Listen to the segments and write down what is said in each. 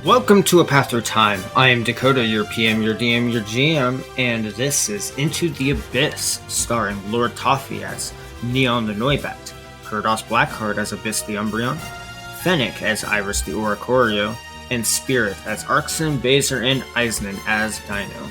Welcome to A Path Through Time. I am Dakota, your PM, your DM, your GM, and this is Into the Abyss, starring Lord Toffee as Neon the Noibat, Kurdoss Blackhart as Abyss the Umbreon, Fennec as Iris the Oricorio, and Spirit as Arcsin, Baizer, and Aisnen as Deino.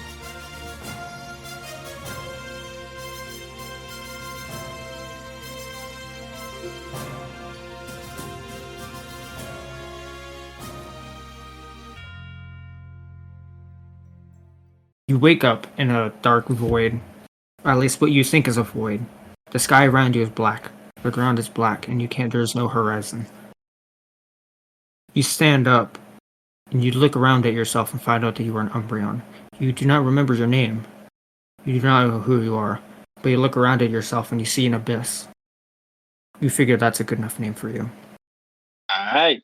You wake up in a dark void, or at least what you think is a void. The sky around you is black. The ground is black, and there's no horizon. You stand up, and you look around at yourself and find out that you are an Umbreon. You do not remember your name. You do not know who you are, but you look around at yourself and you see an abyss. You figure that's a good enough name for you. Alright.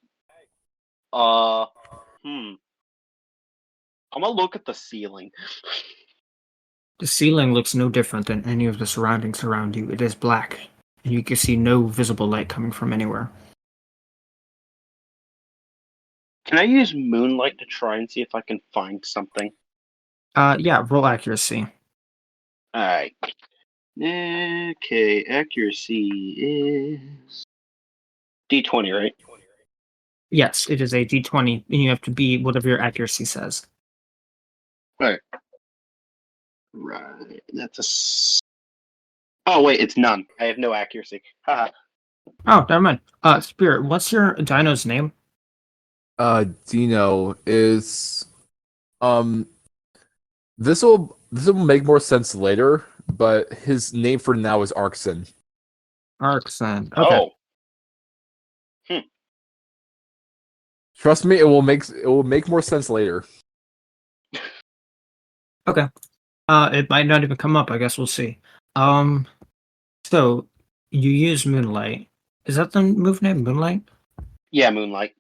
I'm gonna look at the ceiling. The ceiling looks no different than any of the surroundings around you. It is black, and you can see no visible light coming from anywhere. Can I use moonlight to try and see if I can find something? Yeah, roll accuracy. Alright. Okay, accuracy is D20, right? Yes, it is a d20, and you have to be whatever your accuracy says. Right. That's Oh wait, it's none. I have no accuracy. Haha. Oh, never mind. Spirit, what's your Dino's name? Deino is this will make more sense later, but his name for now is Arcsin. Arcsin. Okay. Oh. Trust me, it will make more sense later. Okay. It might not even come up. I guess we'll see. So you use Moonlight. Is that the move name, Moonlight? Yeah, moonlight.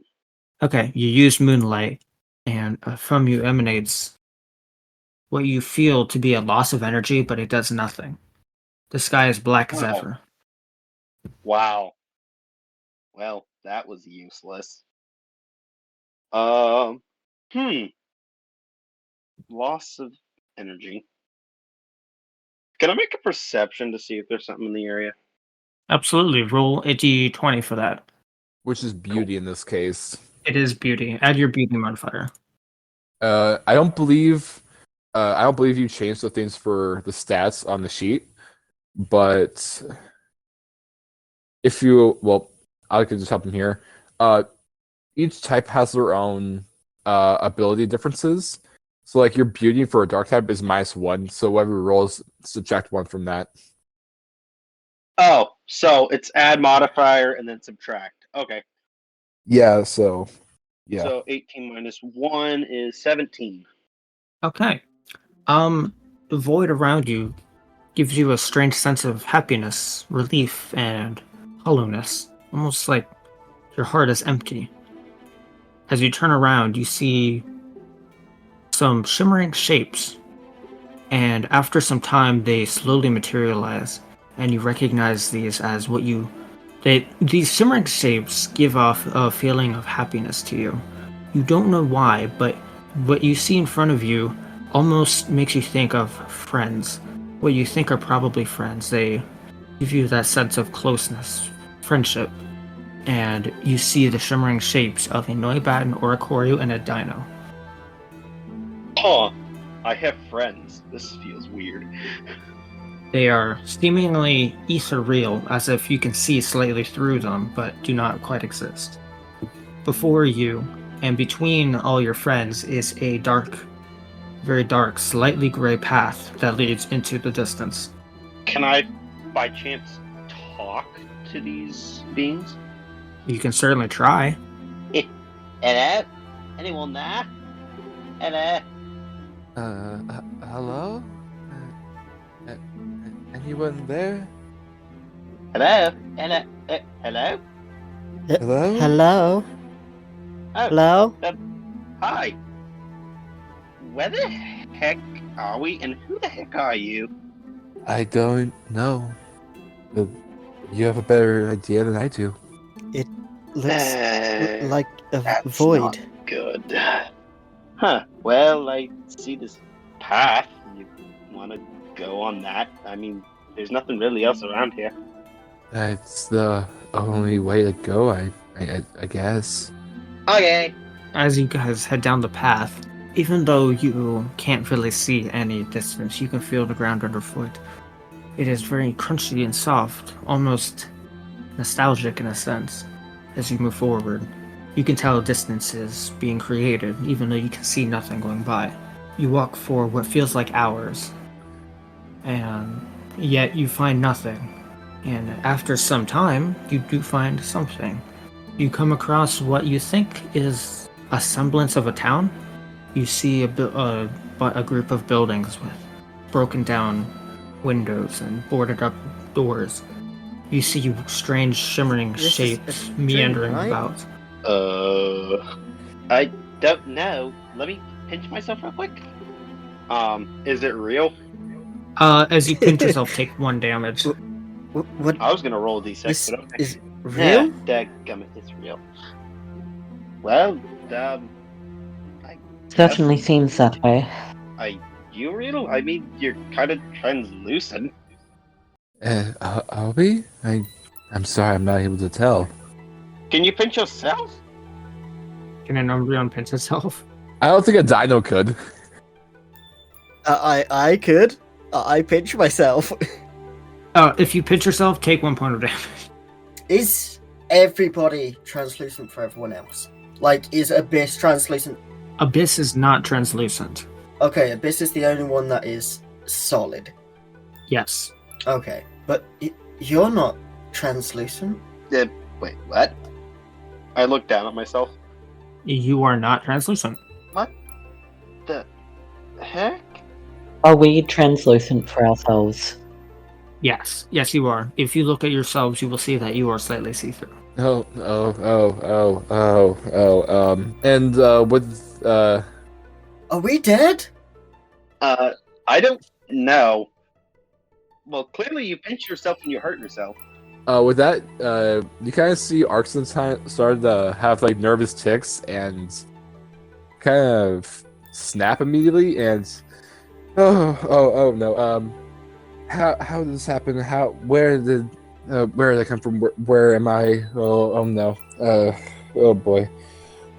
Okay, you use Moonlight, and from you emanates what you feel to be a loss of energy, but it does nothing. The sky is black as Wow. ever. Wow. Well, that was useless. Loss of energy. Can I make a perception to see if there's something in the area? Absolutely. Roll a d20 for that. Which is beauty in this case. It is beauty. Add your beauty modifier. I don't believe you changed the things for the stats on the sheet, but I could just help him here. Each type has their own ability differences. So like your beauty for a dark type is -1, so whatever rolls, subtract 1 from that. Oh, so it's add modifier and then subtract. Okay. Yeah, so So 18 minus 1 is 17. Okay. The void around you gives you a strange sense of happiness, relief, and hollowness. Almost like your heart is empty. As you turn around, you see some shimmering shapes. And after some time, they slowly materialize, and you recognize these as these shimmering shapes give off a feeling of happiness to you. You don't know why, but what you see in front of you almost makes you think of friends. What you think are probably friends. They give you that sense of closeness, friendship, and you see the shimmering shapes of a Noibat, an Oricorio, and a Deino. Oh, I have friends. This feels weird. They are seemingly ethereal, as if you can see slightly through them, but do not quite exist. Before you, and between all your friends, is a dark, very dark, slightly gray path that leads into the distance. Can I, by chance, talk to these beings? You can certainly try. Hello? Anyone there? Hello? Hello? Anyone there? Hello? Hello? Hello? Hello? Hello? Oh, Hello? hi. Where the heck are we, and who the heck are you? I don't know. You have a better idea than I do. Looks like a That's void. not good. Huh. Well, I see this path. You want to go on that? I mean, there's nothing really else around here. That's the only way to go, I guess. Okay. As you guys head down the path, even though you can't really see any distance, you can feel the ground underfoot. It is very crunchy and soft, almost nostalgic in a sense. As you move forward, you can tell distance is being created, even though you can see nothing going by. You walk for what feels like hours, and yet you find nothing. And after some time, you do find something. You come across what you think is a semblance of a town. You see a group of buildings with broken down windows and boarded up doors. You see strange shimmering This is shapes a dream, meandering right? about. I don't know. Let me pinch myself real quick. Is it real? As you pinch yourself, take 1 damage. What I was gonna roll a d6, this but okay. is real? Dadgummit, it's real. Well, I Certainly guess- seems that way. You real? I mean, you're kind of translucent. Albie? I'm sorry, I'm not able to tell. Can you pinch yourself? Can an Umbreon pinch itself? I don't think a Deino could. I could. I pinch myself. If you pinch yourself, take 1 point of damage. Is everybody translucent for everyone else? Like, is Abyss translucent? Abyss is not translucent. Okay, Abyss is the only one that is solid. Yes. Okay, but you're not translucent? Wait, what? I look down at myself. You are not translucent. What the heck? Are we translucent for ourselves? Yes. Yes, you are. If you look at yourselves, you will see that you are slightly see-through. And with Are we dead? I don't know. Well, clearly you pinch yourself and you hurt yourself. with that, you kind of see Arcsin started to have like nervous tics and kind of snap immediately. And oh no. How did this happen? Where did I come from? Where am I? Oh no. Oh boy.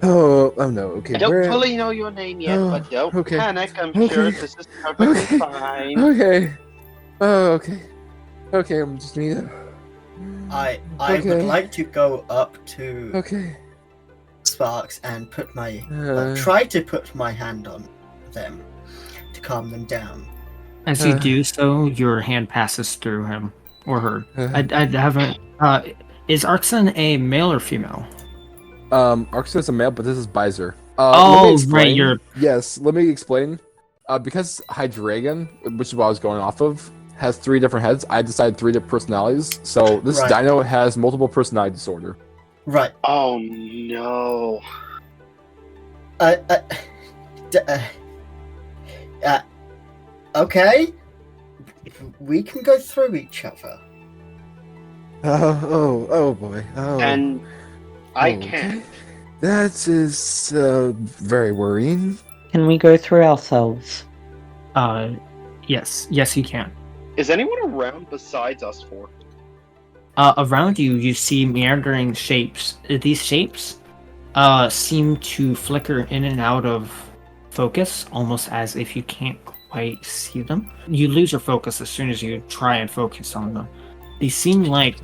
Oh no. Okay. I don't fully know your name yet, Oh, but don't okay. panic. I'm Okay. sure this is perfectly Okay. fine. Okay. Oh, okay. Okay. I'm just need to. I Okay. would like to go up to Okay. Sparks and put my Uh, try to put my hand on them to calm them down. As you do so, your hand passes through him or her. I haven't. Is Arcsin a male or female? Arcsin is a male, but this is Baizer. Oh, right, you're- Yes, let me explain. Because Hydreigon, which is what I was going off of, has 3 different heads, I decided 3 different personalities. So this Right. Deino has multiple personality disorder. Right. Oh no. Okay. We can go through each other. Oh boy. Oh. And I okay. can't. That is very worrying. Can we go through ourselves? Yes. Yes, you can. Is anyone around besides us 4? Around you, you see meandering shapes. These shapes seem to flicker in and out of focus, almost as if you can't quite see them. You lose your focus as soon as you try and focus on them. They seem like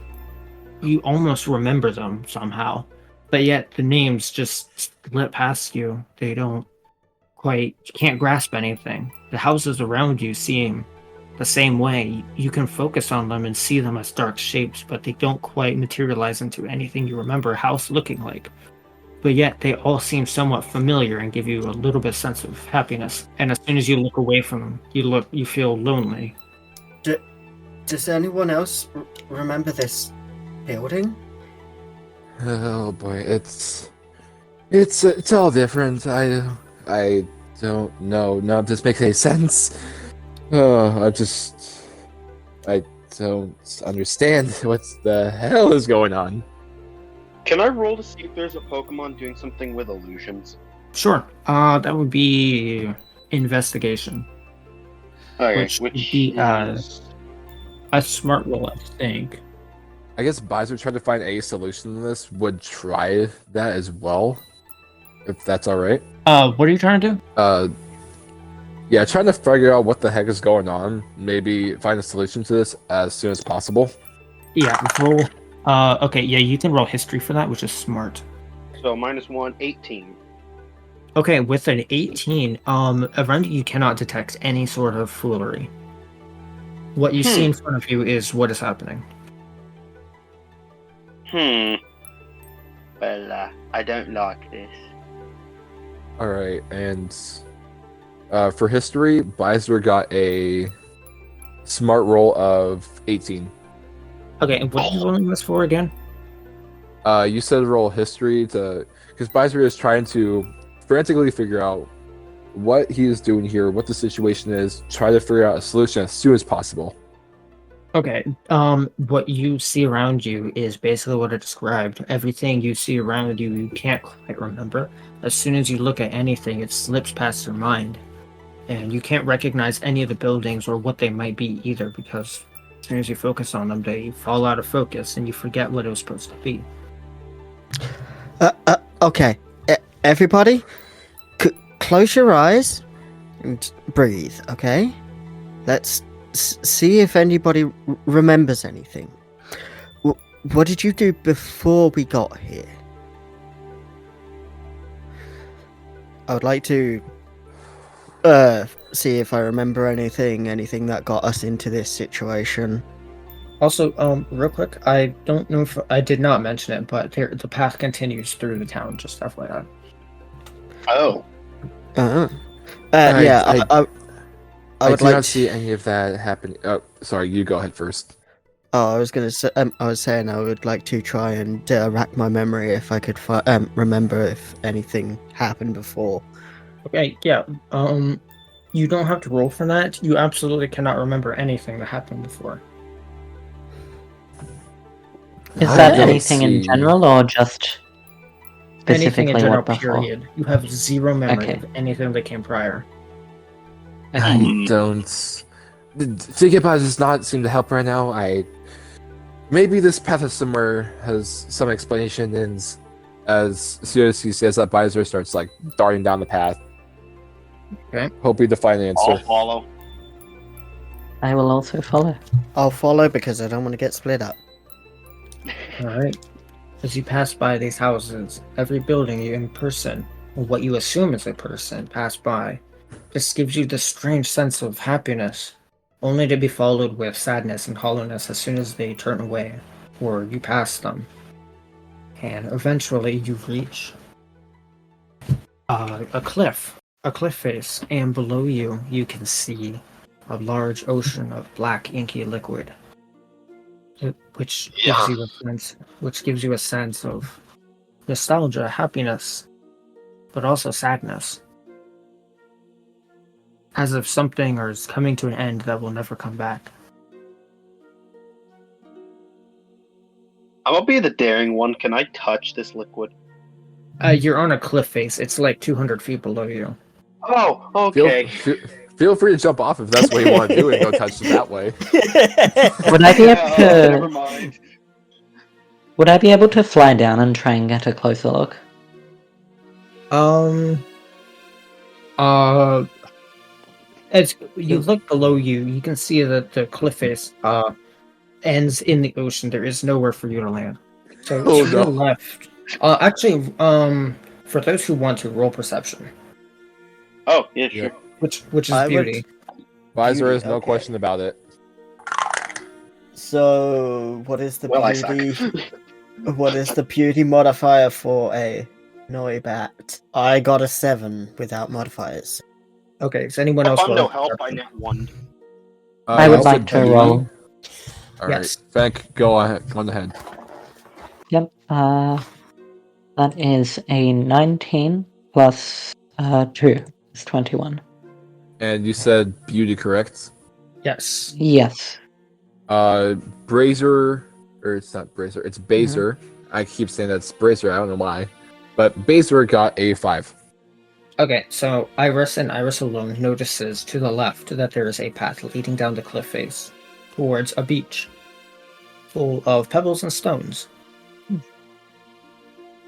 you almost remember them somehow, but yet the names just slip past you. They don't quite, you can't grasp anything. The houses around you seem the same way. You can focus on them and see them as dark shapes, but they don't quite materialize into anything you remember a house looking like. But yet they all seem somewhat familiar and give you a little bit sense of happiness. And as soon as you look away from them, you feel lonely. Does anyone else remember this building? Oh boy, it's all different. I don't know. None of this makes any sense. I don't understand what the hell is going on. Can I roll to see if there's a Pokemon doing something with illusions? Sure. That would be investigation, Okay, which would which be is a smart roll, I think. I guess Baizer trying to find a solution to this would try that as well, if that's all right. What are you trying to do? Yeah, trying to figure out what the heck is going on. Maybe find a solution to this as soon as possible. Yeah, roll. Okay, yeah, you can roll history for that, which is smart. so -1, 18. Okay, with an 18, around you cannot detect any sort of foolery. What you see in front of you is what is happening. Well, I don't like this. All right, and for history, Baizer got a smart roll of 18. Okay, and what are you rolling this for again? You said roll history to because Baizer is trying to frantically figure out what he is doing here, what the situation is, try to figure out a solution as soon as possible. Okay, what you see around you is basically what I described. Everything you see around you, you can't quite remember. As soon as you look at anything, it slips past your mind. And you can't recognize any of the buildings or what they might be either, because as soon as you focus on them, they fall out of focus and you forget what it was supposed to be. Okay. Everybody, close your eyes and breathe, okay? Let's see if anybody remembers anything. What did you do before we got here? I would like to see if I remember anything that got us into this situation. Also, real quick, I don't know if I did not mention it, but the path continues through the town, just FYI. Oh. Yeah, I would do like not to see any of that happening. Oh, sorry, you go ahead first. Oh, I was gonna say. I was saying I would like to try and rack my memory if I could remember if anything happened before. Okay, yeah. You don't have to roll for that. You absolutely cannot remember anything that happened before. Is I that don't anything in see- general or just Anything in specifically general, what before? period. You have zero memory Okay. of anything that came prior. I don't. Thinking about it does not seem to help right now. Maybe this path is somewhere has some explanation, and as soon as he says that, Baizer starts like darting down the path. Okay. Hoping to find an I'll answer. follow. I will also follow. I'll follow because I don't want to get split up. Alright. As you pass by these houses, every building you in person, or what you assume is a person, pass by, just gives you this strange sense of happiness, only to be followed with sadness and hollowness as soon as they turn away, or you pass them. And eventually you reach a cliff face, and below you, you can see a large ocean of black inky liquid, which gives you a sense of nostalgia, happiness, but also sadness, as if something is coming to an end that will never come back. I'm gonna be the daring one. Can I touch this liquid? You're on a cliff face. It's like 200 feet below you. Oh, okay. Feel free to jump off if that's what you want to do and go touch it that way. Would I be able Never to? mind. Would I be able to fly down and try and get a closer look? As you look below you, you can see that the cliff face ends in the ocean. There is nowhere for you to land. So to your left, for those who want to roll perception, Oh, yeah, sure. which is I would- beauty. Baizer has no Okay. question about it. So, what is the Well, I beauty? suck. What is the beauty modifier for a Noibat? I got a 7 without modifiers. Okay, is anyone If else I'm roll no help, I perception? net 1. I you would said like to beauty? roll. All Yes. right, Fennec, go ahead. Go on ahead. Yep. That is a 19 plus 2 is 21. And you said beauty, correct? Yes. Yes. Brazier, or it's not Brazier, it's Baizer. I keep saying that's Baizer. I don't know why, but Baizer got a 5. Okay, so Iris and Iris alone notices to the left that there is a path leading down the cliff face towards a beach full of pebbles and stones.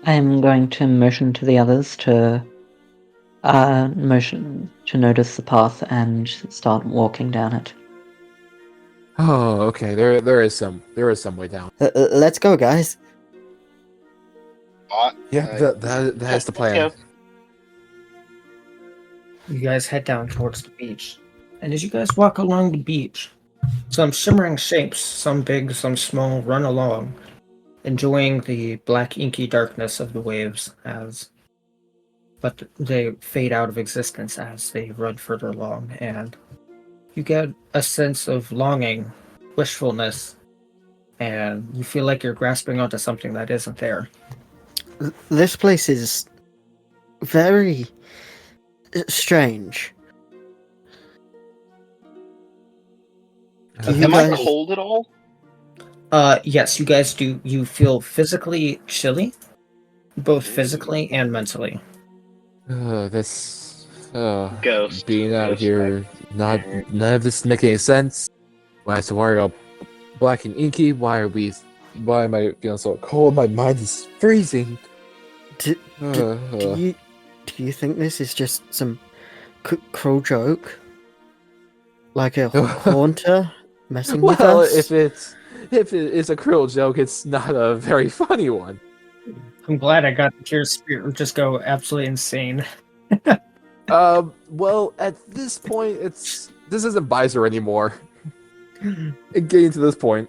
I am going to motion to the others to motion to notice the path and start walking down it. Oh, okay. There is some way down. Let's go, guys. Yeah, that is the plan. Let's go. You guys head down towards the beach. And as you guys walk along the beach, some shimmering shapes, some big, some small, run along, enjoying the black inky darkness of the waves but they fade out of existence as they run further along, and you get a sense of longing, wishfulness, and you feel like you're grasping onto something that isn't there. This place is very strange. You Am I guys- cold at all? Yes, you guys do. You feel physically chilly, both physically and mentally. This Ghost. being out Ghost, here, none of this make any sense. Why is the water all black and inky? Why am I feeling so cold? My mind is freezing. Do you think this is just some cruel joke? Like a haunter messing with Well, us? if it is a cruel joke, it's not a very funny one. I'm glad I got to hear Spirit just go absolutely insane. Well, at this point, this isn't Baizer anymore. Getting to this point,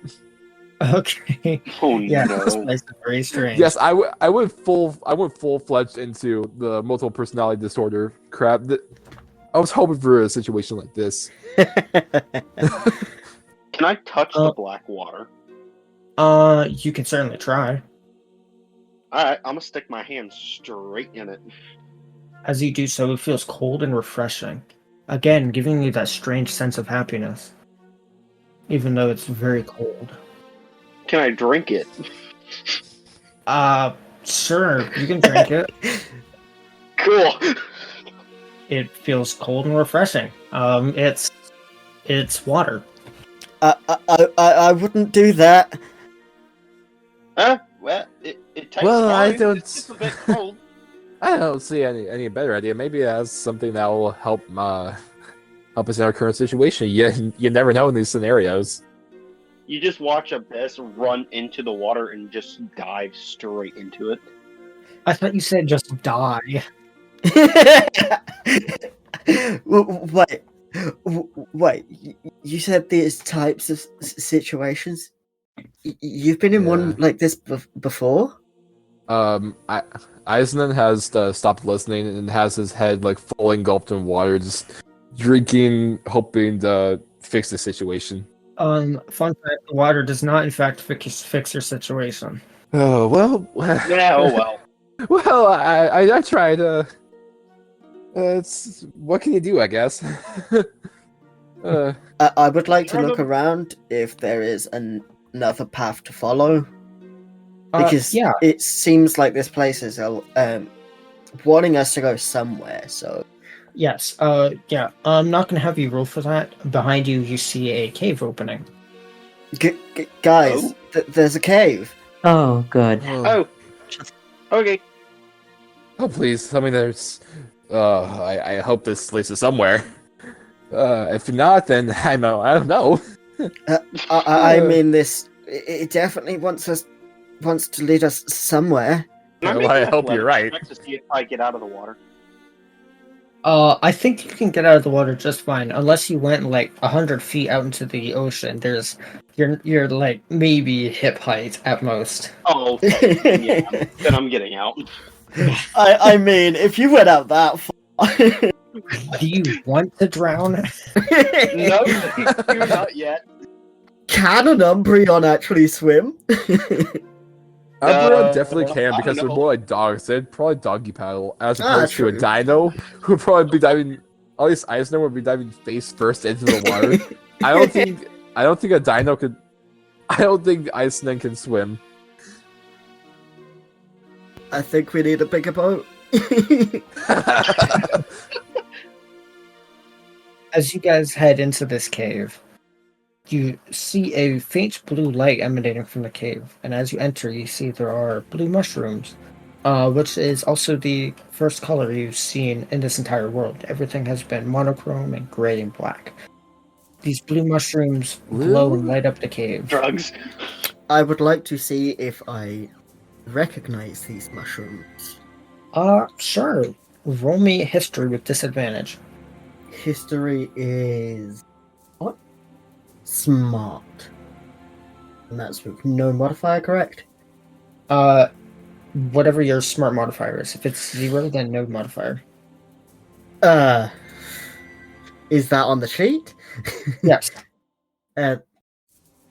Okay. Oh Yeah, no. this place is very strange. yes, I went full fledged into the multiple personality disorder crap. I was hoping for a situation like this. Can I touch the black water? You can certainly try. Alright, I'm gonna stick my hand straight in it. As you do so, it feels cold and refreshing. Again, giving you that strange sense of happiness. Even though it's very cold. Can I drink it? Sure, you can drink it. Cool. It feels cold and refreshing. It's water. I wouldn't do that. Huh? Well, it tastes Well, I fine. don't- It's just a bit cold. I don't see any better idea. Maybe it has something that will help us in our current situation. You never know in these scenarios. You just watch Abyss run into the water and just dive straight into it. I thought you said just die. Wait. You said these types of situations. You've been in one Yeah. like this before? Aisnen has stopped listening and has his head like full engulfed in water, just drinking, hoping to fix the situation. Fun fact: the water does not, in fact, fix your situation. Oh well. Yeah, oh well. Well, I tried. It's what can you do? I guess. I would like to Sure, look but- around if there is another path to follow. Because yeah, it seems like this place is wanting us to go somewhere. So yes, yeah. I'm not gonna have you roll for that. Behind you, you see a cave opening. guys, Oh. there's a cave. Oh, good. Oh. Okay. Oh please, tell me there's. I hope this leads to somewhere. If not, then I don't know. I mean, it definitely wants to lead us somewhere. Can Well, make I an hope you're athletics right. check to see if I get out of the water. I think you can get out of the water just fine, unless you went like 100 feet out into the ocean. You're like maybe hip height at most. Oh, okay. Yeah. Then I'm getting out. I mean, if you went out that far. Do you want to drown? No, you're not yet. Can an Umbreon actually swim? Umbreon definitely can I because don't they're know. more like dogs. They'd probably doggy paddle as Ah, opposed to a true. dino who would probably be diving. At least Eisner would be diving face first into the water. I don't think a dino could. I don't think Aisnen can swim. I think we need a bigger boat. As you guys head into this cave, you see a faint blue light emanating from the cave, and as you enter, you see there are blue mushrooms, which is also the first color you've seen in this entire world. Everything has been monochrome and gray and black. These blue mushrooms glow and light up the cave. Drugs. I would like to see if I recognize these mushrooms. Sure. Roll me history with disadvantage. History is what? Smart. And that's with no modifier, correct? Whatever your smart modifier is. If it's 0, then no modifier. Is that on the sheet? Yes. That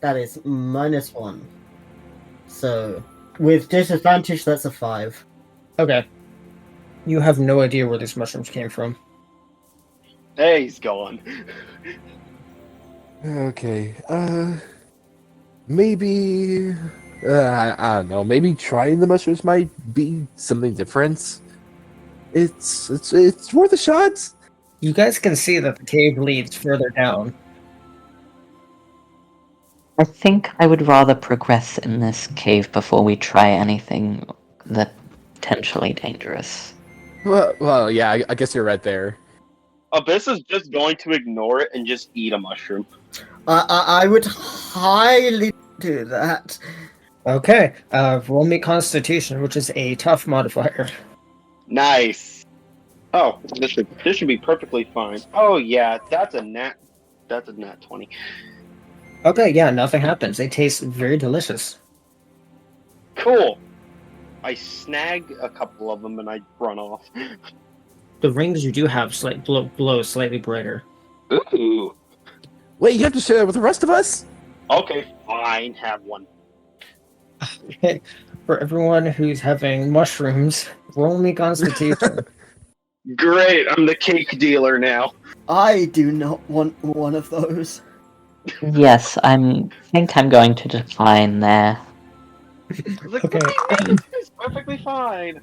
is -1. So, with disadvantage, that's a 5. Okay. You have no idea where these mushrooms came from. Hey, he's gone. Okay. Maybe. I don't know. Maybe trying the mushrooms might be something different. It's worth a shot. You guys can see that the cave leads further down. I think I would rather progress in this cave before we try anything that potentially dangerous. Well, yeah. I guess you're right there. Abyss is just going to ignore it and just eat a mushroom. I would highly do that. Okay. Roll me Constitution, which is a tough modifier. Nice. Oh, this should be perfectly fine. Oh yeah, that's a nat 20. Okay, yeah, nothing happens. They taste very delicious. Cool. I snag a couple of them and I run off. The rings you do have glow slightly brighter. Ooh. Wait, you have to share that with the rest of us? Okay, fine. Have one. For everyone who's having mushrooms, roll me Constitution. Great, I'm the cake dealer now. I do not want one of those. Yes, think I'm going to decline there. I was like, Okay. what do you mean? It's perfectly fine.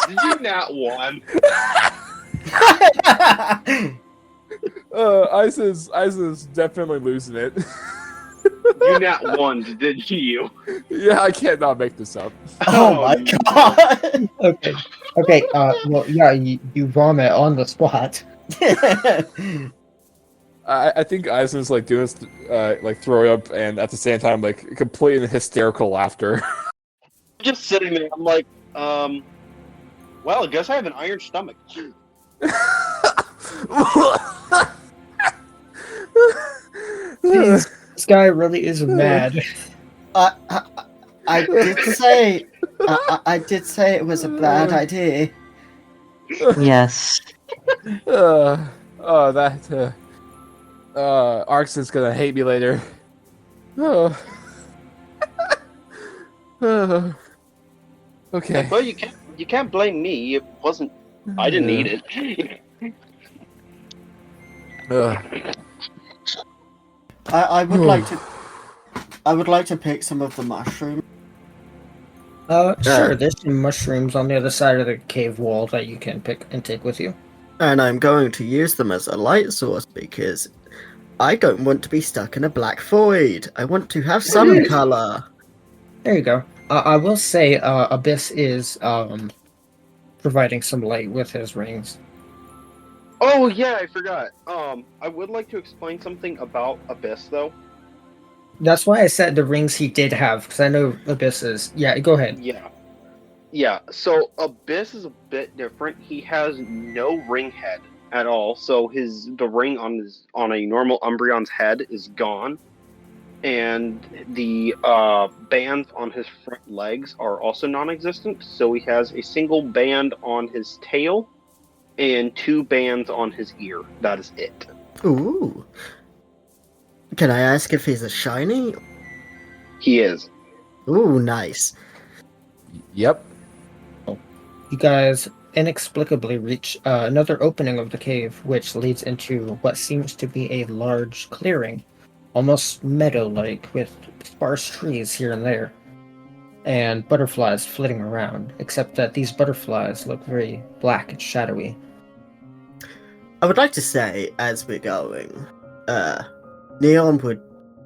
Did you not won? Isis definitely losing it. You not won, did you? Yeah, I can't not make this up. Oh my god! Okay, well, yeah, you vomit on the spot. I think Eisen's like doing this, like throwing up, and at the same time, like completely hysterical laughter. Just sitting there, I'm like, well, I guess I have an iron stomach. Jeez, this guy really is mad. I did say, I did say it was a bad idea. Yes. Arcsin's gonna hate me later. Okay. Well, you can't blame me. It wasn't. I didn't eat it. I would like to. I would like to pick some of the mushrooms. Sure, there's some mushrooms on the other side of the cave wall that you can pick and take with you. And I'm going to use them as a light source because I don't want to be stuck in a black void. I want to have some color. There you go. I will say, Abyss is providing some light with his rings. Oh yeah, I forgot. I would like to explain something about Abyss though. That's why I said the rings he did have, because I know Abyss is. Yeah, go ahead. Yeah. So Abyss is a bit different. He has no ring head at all. So the ring on a normal Umbreon's head is gone, and the bands on his front legs are also non-existent. So he has a single band on his tail and 2 bands on his ear. That is it. Ooh. Can I ask if he's a shiny? He is. Ooh, nice. Yep. You guys inexplicably reach another opening of the cave, which leads into what seems to be a large clearing, almost meadow-like, with sparse trees here and there. and butterflies flitting around, except that these butterflies look very black and shadowy. I would like to say, as we're going, Neon would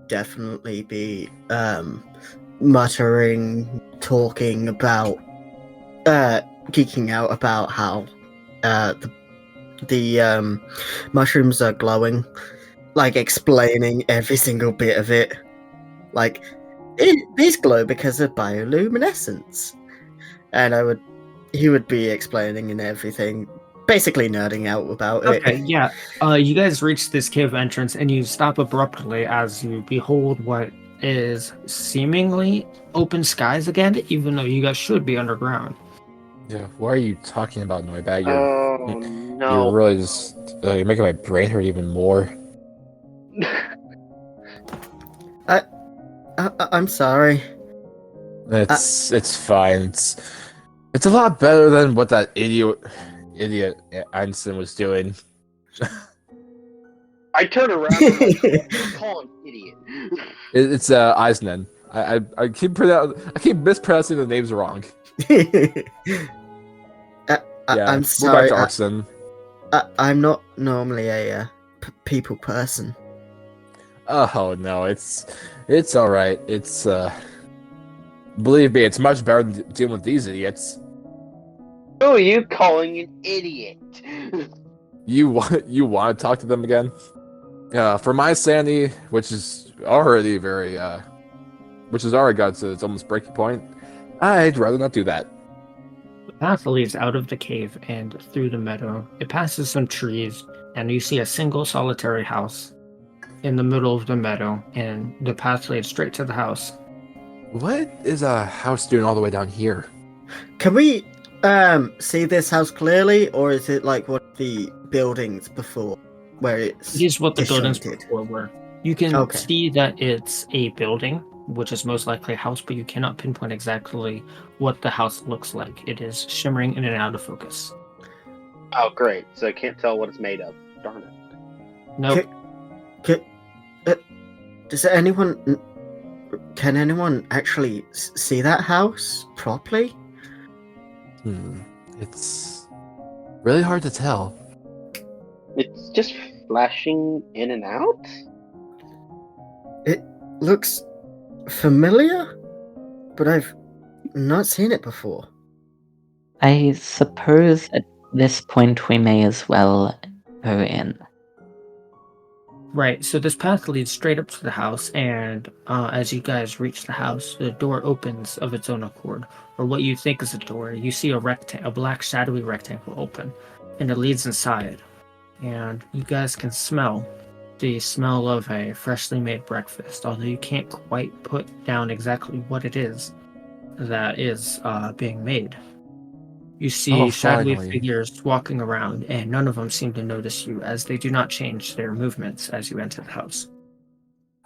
definitely be muttering, talking about, geeking out about how the mushrooms are glowing, like explaining every single bit of it. Like, these glow because of bioluminescence, and he would be explaining and everything, basically nerding out about it. Okay, yeah. You guys reach this cave entrance and you stop abruptly as you behold what is seemingly open skies again, even though you guys should be underground. Yeah, what are you talking about, Noibat? Oh You're no! really just you're making my brain hurt even more. I'm sorry. It's fine. It's a lot better than what that idiot Aisnen was doing. I turn around and like, call him idiot. It's Aisnen. I keep mispronouncing the names wrong. I'm We're sorry. back to Arcsin. I'm not normally a people person. Oh no, it's all right. It's believe me, it's much better than dealing with these idiots. Who are you calling an idiot? You want to talk to them again? For my sanity, which is already got to its almost breaking point, I'd rather not do that. The path leads out of the cave and through the meadow. It passes some trees, and you see a single solitary house in the middle of the meadow, and the path leads straight to the house. What is a house doing all the way down here? Can we see this house clearly, or is it like one of the buildings before, where it's Here's what the buildings disjointed? before were. You can see that it's a building, which is most likely a house, but you cannot pinpoint exactly what the house looks like. It is shimmering in and out of focus. Oh, great! So I can't tell what it's made of. Darn it! Nope. Can anyone actually see that house properly? It's really hard to tell. It's just flashing in and out. It looks familiar, but I've not seen it before. I suppose at this point we may as well go in. Right, so this path leads straight up to the house, and as you guys reach the house, the door opens of its own accord, or what you think is a door. You see a black shadowy rectangle open, and it leads inside. And you guys can smell the smell of a freshly made breakfast, although you can't quite put down exactly what it is that is being made. You see shadowy figures walking around, and none of them seem to notice you, as they do not change their movements as you enter the house.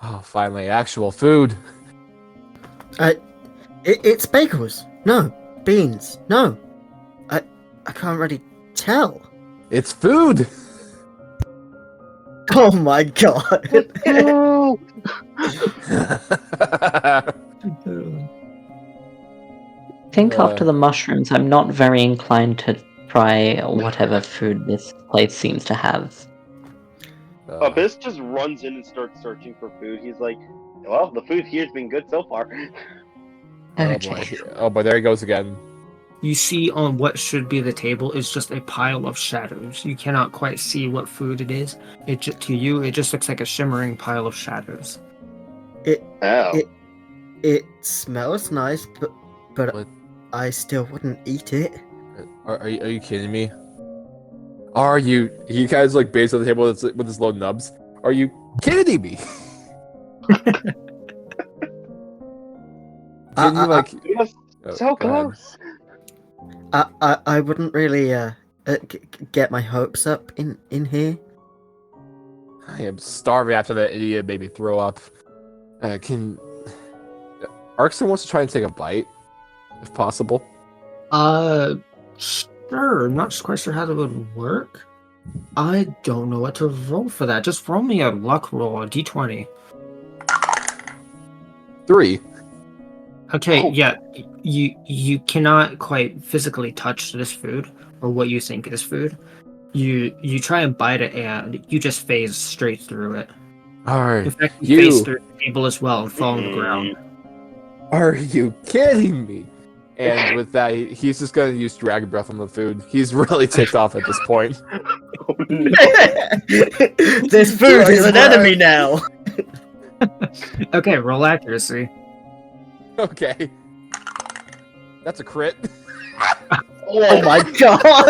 Oh, finally, actual food. It's bagels. No. Beans. No. I can't really tell. It's food! Oh my god. No! I think after the mushrooms, I'm not very inclined to try whatever food this place seems to have. Abyss just runs in and starts searching for food. He's like, well, the food here's been good so far. Oh boy, there he goes again. You see on what should be the table is just a pile of shadows. You cannot quite see what food it is. To you, it just looks like a shimmering pile of shadows. It smells nice, but What? I still wouldn't eat it. Are you kidding me? Are you guys like based on the table with his little nubs? Are you kidding me? Can you like? So close. I wouldn't really get my hopes up in here. I am starving after that idiot made me throw up. Can Arcsin wants to try and take a bite, if possible? Sure. I'm not quite sure how that would work. I don't know what to roll for that. Just roll me a luck roll, a d20. 3. Okay, Oh. yeah, you cannot quite physically touch this food or what you think is food. You try and bite it and you just phase straight through it. In Alright. fact, you phase You through the table as well and fall on the ground. are you kidding me? And with that, he's just gonna use Dragon Breath on the food. He's really ticked off at this point. Oh, no. This food is an enemy now. Okay, roll accuracy. Okay. That's a crit. Oh my god!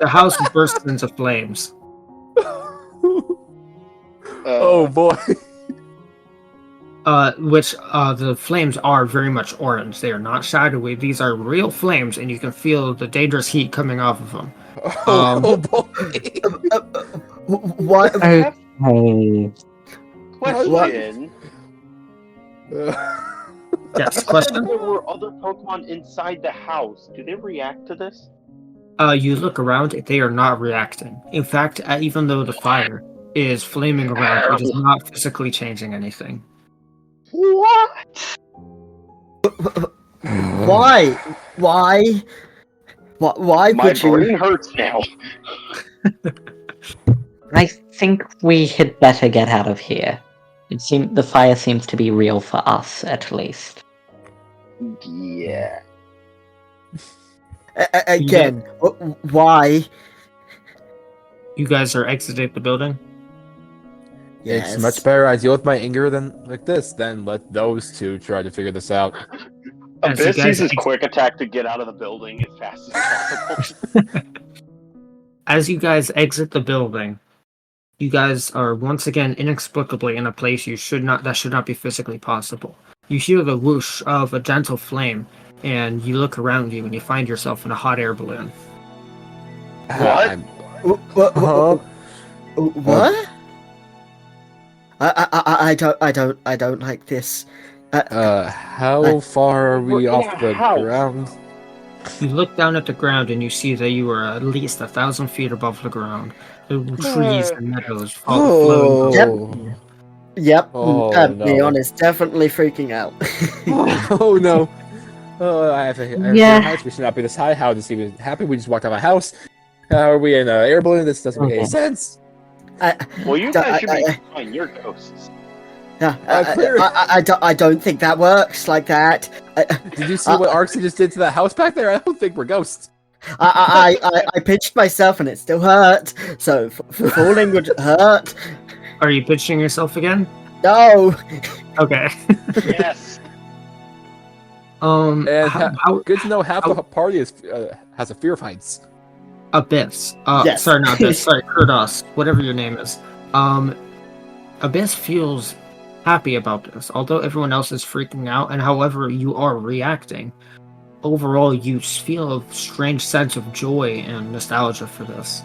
The house bursts into flames. Oh boy. Which the flames are very much orange. They are not shadowy. These are real flames, and you can feel the dangerous heat coming off of them. Oh boy. What? Okay. Question. Yes, question? There were other Pokemon inside the house. Do they react to this? You look around, they are not reacting. In fact, even though the fire is flaming around, it is not physically changing anything. What? Why? Why? Why My would you? brain hurts now. I think we had better get out of here. The fire seems to be real for us, at least. Yeah. Again, why? You guys are exiting the building? It's much better I deal with my anger than like this than let those two try to figure this out. As you Abyss guys uses quick attack to get out of the building as fast as possible. As you guys exit the building, you guys are once again inexplicably in a place that should not be physically possible. You hear the whoosh of a gentle flame, and you look around you and you find yourself in a hot air balloon. What? What? I don't like this. How far are we We're in off a the house. ground? You look down at the ground and you see that you are at least 1,000 feet above the ground. The trees and meadows flowing. Oh. Yep. Oh, Be no. honest, definitely freaking out. Oh no. Oh, I have a Yeah. house. We should not be this high. How does he even happen? We just walked out of my house. How are we in an air balloon? This doesn't make any Okay. sense. Well, you guys should be fine. You're ghosts. I don't think that works like that. Did you see what Arcsin just did to that house back there? I don't think we're ghosts. I pinched myself and it still hurt. So falling would hurt. Are you pitching yourself again? No. Okay. Yes. And how good to know half the party has a fear of heights. Abyss. Yes. Sorry, not Abyss. Sorry, Kurdoss. Whatever your name is. Abyss feels happy about this, although everyone else is freaking out, and however you are reacting. Overall, you feel a strange sense of joy and nostalgia for this.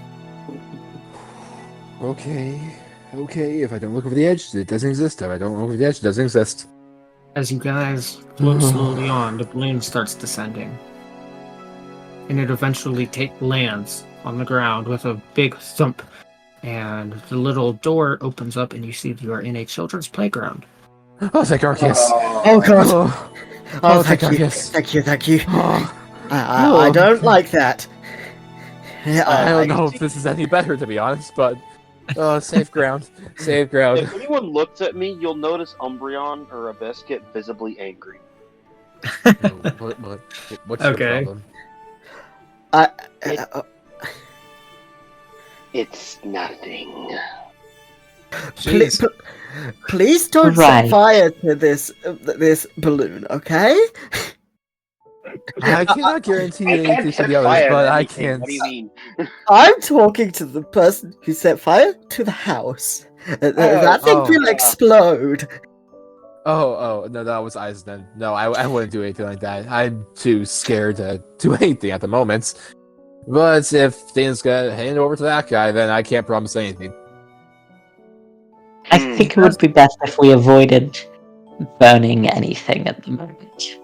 Okay. If I don't look over the edge, it doesn't exist. If I don't look over the edge, it doesn't exist. As you guys float slowly on, the balloon starts descending. And it eventually lands on the ground with a big thump. And the little door opens up and you see you are in a children's playground. Oh, thank Arceus. Oh god. Oh, thank thank you. Arceus. Thank you. Oh, I don't like that. I don't know if this is any better, to be honest, but safe ground. Safe ground. If anyone looks at me, you'll notice Umbreon or Abyss get visibly angry. What's Okay. your problem? It's nothing. Jeez. Please don't Right. set fire to this balloon, okay? I cannot guarantee I can't anything to set the others, fire to but I anything. can. What do you mean? I'm talking to the person who set fire to the house. That thing will yeah. explode. Oh, no, that was Aisnen. No, I wouldn't do anything like that. I'm too scared to do anything at the moment. But if things get handed over to that guy, then I can't promise anything. I think it would be best if we avoided burning anything at the moment.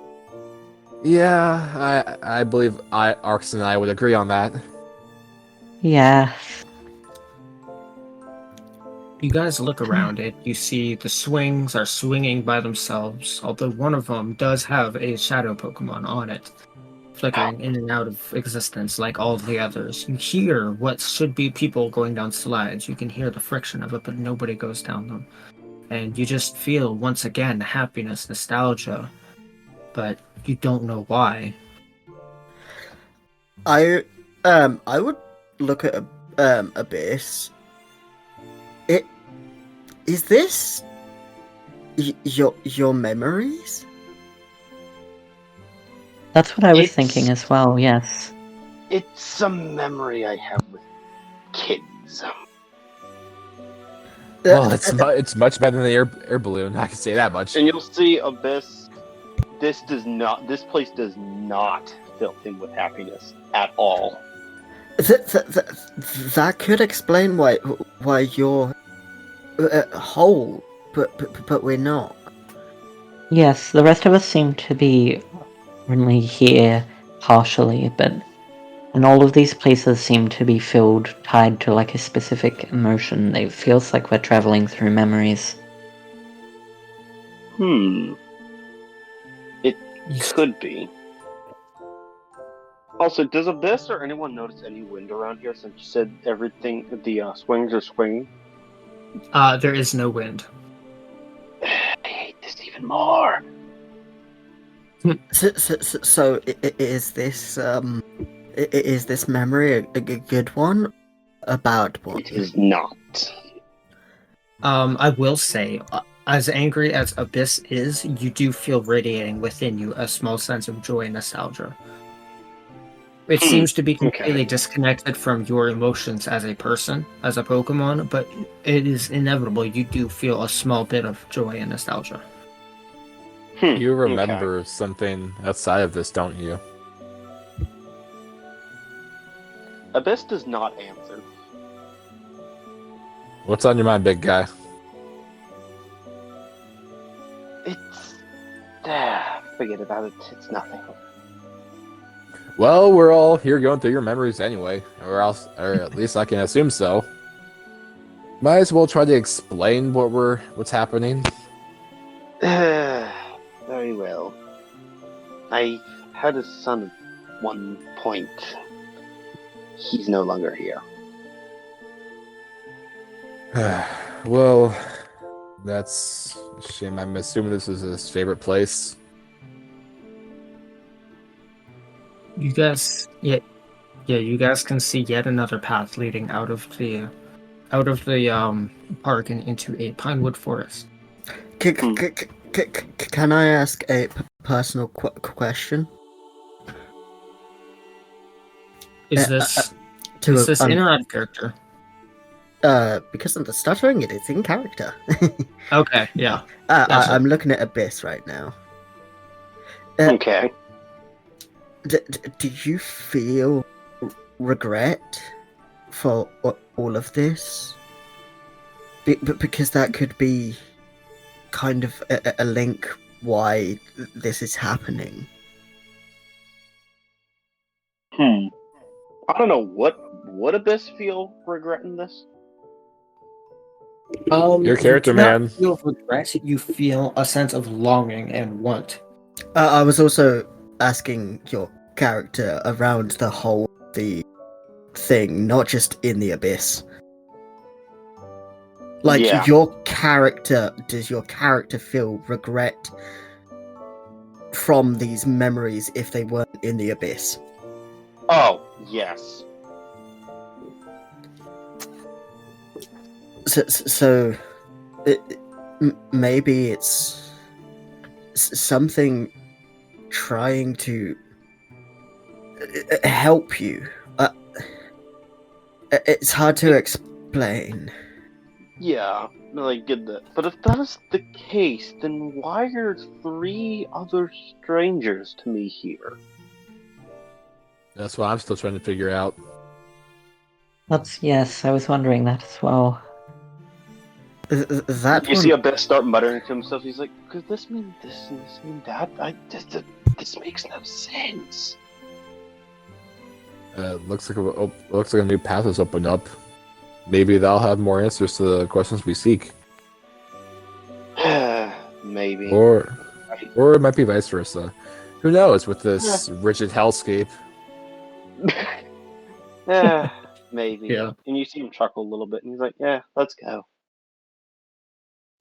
Yeah, I believe Arcsin and I would agree on that. Yeah. You guys look around it. You see the swings are swinging by themselves, although one of them does have a shadow Pokemon on it, flickering in and out of existence like all of the others. You hear what should be people going down slides. You can hear the friction of it, but nobody goes down them. And you just feel, once again, happiness, nostalgia, but you don't know why. I would look at Abyss. Is this your memories? That's what I was It's- thinking as well, yes. It's a memory I have with kids. Well, it's much better than the air balloon. I can say that much. And you'll see Abyss. This place does not fill him with happiness at all. That could explain why you're whole, but we're not. Yes, the rest of us seem to be only here partially, but and all of these places seem to be tied to like a specific emotion. It feels like we're traveling through memories. It could be. Also, does Abyss or anyone notice any wind around here since you said everything, the swings are swinging? There is no wind. I hate this even more. So is this memory a good one? A bad one? It is not. I will say, as angry as Abyss is, you do feel radiating within you a small sense of joy and nostalgia. It seems to be completely disconnected from your emotions as a person, as a Pokemon, but it is inevitable. You do feel a small bit of joy and nostalgia. You remember something outside of this, don't you? Abyss does not answer. What's on your mind, big guy? It's... forget about it. It's nothing. Well, we're all here going through your memories anyway, or at least I can assume so. Might as well try to explain what's happening. Very well. I had a son at one point. He's no longer here. Well, that's a shame. I'm assuming this is his favorite place. You guys, you guys can see yet another path leading out of the park and into a pinewood forest. Can I ask a personal question? Is this To in or out of character? Because of the stuttering, it is in character. Okay, yeah. Gotcha. I'm looking at Abyss right now. Okay. Do you feel regret for all of this? Because that could be kind of a link why this is happening. I don't know, would Abyss feel regret in this? Your character, you do not man. Feel regret. You feel a sense of longing and want. I was also asking your character around the thing, not just in the Abyss. Like, Yeah. does your character feel regret from these memories if they weren't in the Abyss? Oh, yes. So maybe it's something trying to help you. It's hard to explain. Yeah, no, I get that. But if that is the case, then why are 3 other strangers to me here? That's what I'm still trying to figure out. Yes, I was wondering that as well. That You one, see Abyss start muttering to himself. He's like, "Could this mean this and this mean that? This makes no sense." Looks like a new path has opened up. Maybe they'll have more answers to the questions we seek. Maybe. Or it might be vice versa. Who knows with this rigid hellscape? Maybe. Yeah. And you see him chuckle a little bit, and he's like, "Yeah, let's go."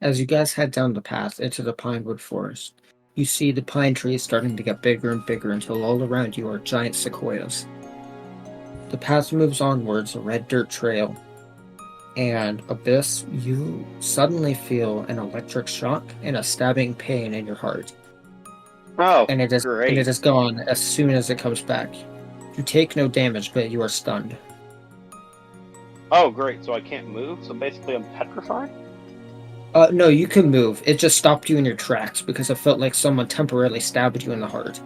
As you guys head down the path into the pinewood forest, you see the pine trees starting to get bigger and bigger until all around you are giant sequoias. The path moves onwards, a red dirt trail, and Abyss, you suddenly feel an electric shock and a stabbing pain in your heart. Oh, And it great. is gone as soon as it comes back. You take no damage, but you are stunned. Oh, great. So I can't move. So basically, I'm petrified. No, you can move. It just stopped you in your tracks because it felt like someone temporarily stabbed you in the heart.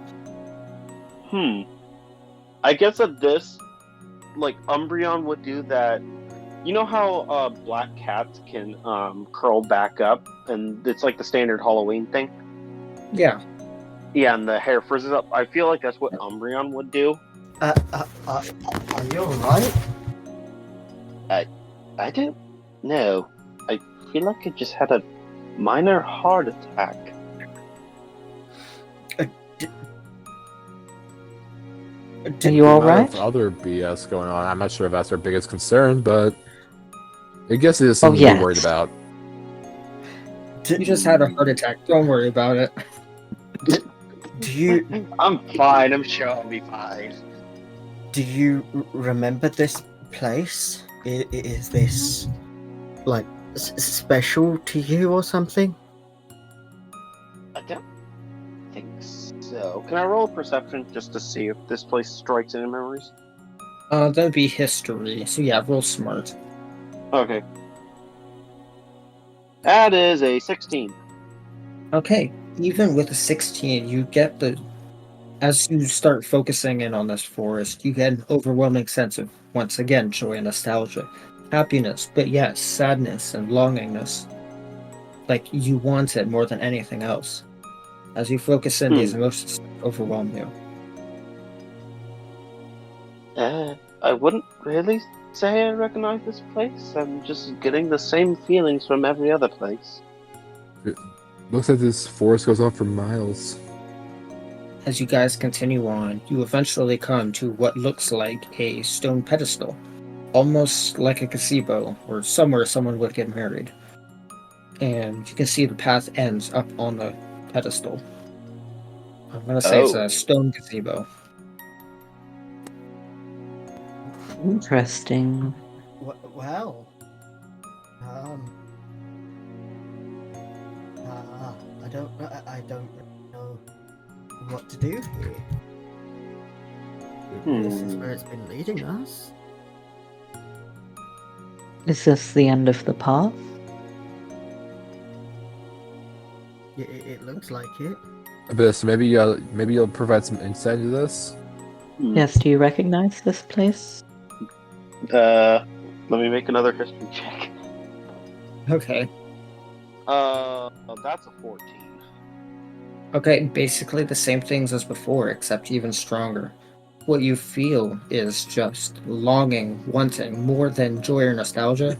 I guess that this, like Umbreon would do that. You know how black cats can curl back up, and it's like the standard Halloween thing. Yeah. Yeah, and the hair frizzes up. I feel like that's what Umbreon would do. Are you alright? I don't know. I feel like I just had a minor heart attack. Are you all A lot right? of other BS going on. I'm not sure if that's our biggest concern, but I guess it is something to be worried about. You just had a heart attack. Don't worry about it. Do you I'm fine. I'm sure I'll be fine. do you remember this place? Is this like special to you or something? I don't think so. Can I roll a perception just to see if this place strikes any memories? That'd be history. So yeah, roll smart. Okay. That is a 16. Okay, even with a 16, you get as you start focusing in on this forest, you get an overwhelming sense of, once again, joy and nostalgia, happiness, but yes, sadness and longingness. Like, you want it more than anything else. As you focus in, these emotions overwhelm you. I wouldn't really say I recognize this place. I'm just getting the same feelings from every other place. Looks like this forest goes on for miles. As you guys continue on, you eventually come to what looks like a stone pedestal, almost like a gazebo, or somewhere someone would get married. And you can see the path ends up on the pedestal. I'm gonna say it's a stone gazebo. Interesting. Well, I don't know what to do here. This is where it's been leading us. Is this the end of the path? It looks like it. Abyss, maybe you'll provide some insight into this. Yes, do you recognize this place? Let me make another history check. Okay. That's a 14. Okay, basically the same things as before, except even stronger. What you feel is just longing, wanting, more than joy or nostalgia.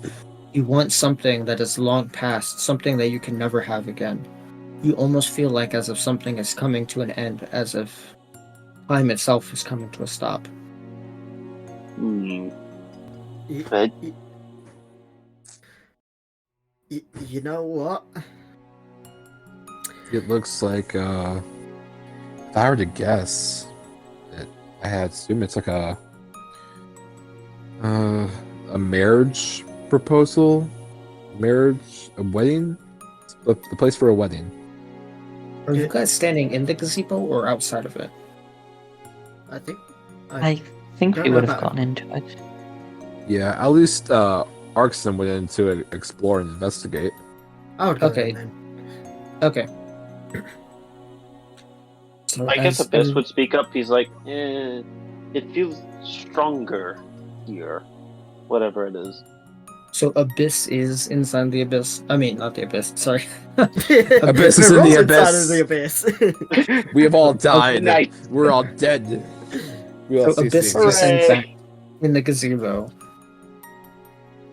You want something that is long past, something that you can never have again. You almost feel like as if something is coming to an end, as if time itself is coming to a stop. You know what? It looks like, if I were to guess, I had assumed it's like a marriage proposal, a wedding, the place for a wedding. Are you guys standing in the gazebo or outside of it? I think we know would have about gone into it. Yeah, at least Arcsin went in to explore and investigate. I would go Okay. then. Okay. So I guess as Abyss you- would speak up. He's like, it feels stronger here. Whatever it is. So Abyss is inside the abyss. I mean, not the abyss. Sorry. Abyss is We're in the all abyss. inside of the abyss. We have all died. Nice. We're all dead. We all So cease Abyss to is exist. in the gazebo.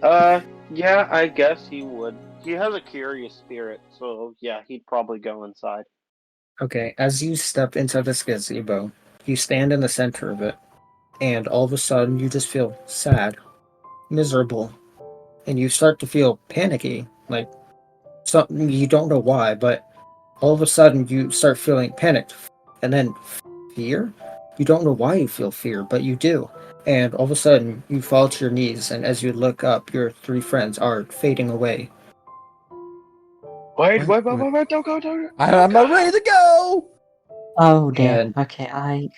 Yeah, I guess he would. He has a curious spirit, so yeah, he'd probably go inside. Okay, as you step into this gazebo, you stand in the center of it, and all of a sudden you just feel sad, miserable, and you start to feel panicky. Like something you don't know why, but all of a sudden you start feeling panicked, and then fear. You don't know why you feel fear, but you do. And all of a sudden you fall to your knees, and as you look up, your three friends are fading away. Wait, Wait, don't go, don't go. I'm not ready to go. Oh dear. And Okay,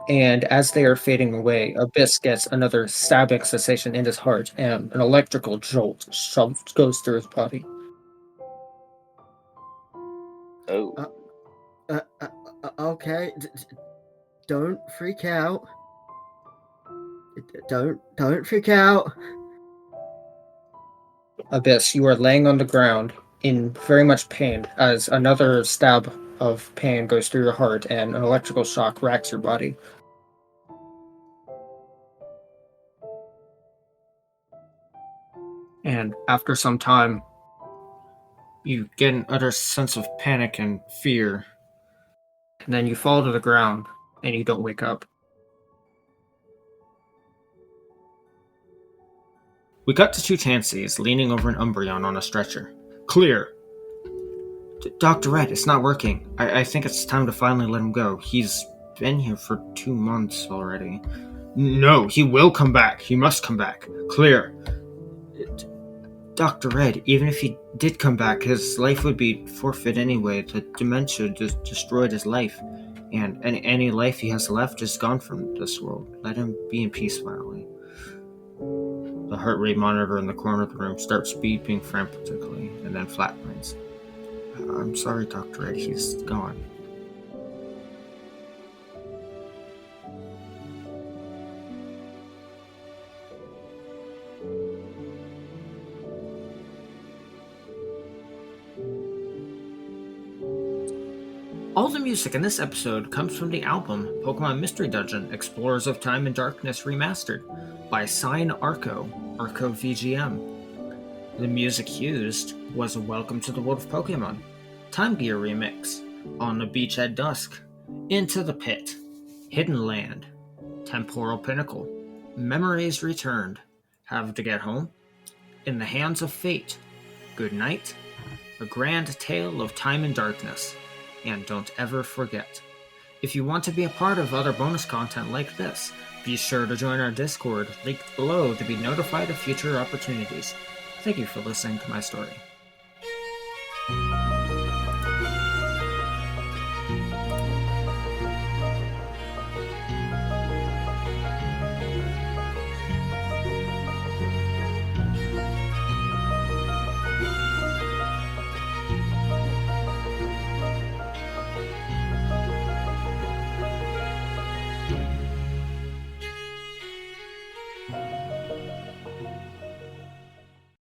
And as they are fading away, Abyss gets another stabbing sensation in his heart, and an electrical jolt goes through his body. Oh. Okay, don't freak out. Don't freak out. Abyss, you are laying on the ground in very much pain as another stab of pain goes through your heart and an electrical shock racks your body. And after some time, you get an utter sense of panic and fear. And then you fall to the ground and you don't wake up. We cut to two Chanseys leaning over an Umbreon on a stretcher. Clear. Dr. Red, it's not working. I think it's time to finally let him go. He's been here for 2 months already. No, he will come back. He must come back. Clear. Dr. Red, even if he did come back, his life would be forfeit anyway. The dementia just destroyed his life. And any life he has left is gone from this world. Let him be in peace finally. The heart rate monitor in the corner of the room starts beeping frantically and then flatlines. I'm sorry, Dr. Ed, he's gone. All the music in this episode comes from the album Pokemon Mystery Dungeon Explorers of Time and Darkness Remastered by Sign Arco VGM. The music used was Welcome to the World of Pokemon, Time Gear Remix, On the Beach at Dusk, Into the Pit, Hidden Land, Temporal Pinnacle, Memories Returned, Have to Get Home, In the Hands of Fate, Good Night, A Grand Tale of Time and Darkness, and Don't Ever Forget. If you want to be a part of other bonus content like this, be sure to join our Discord linked below to be notified of future opportunities. Thank you for listening to my story.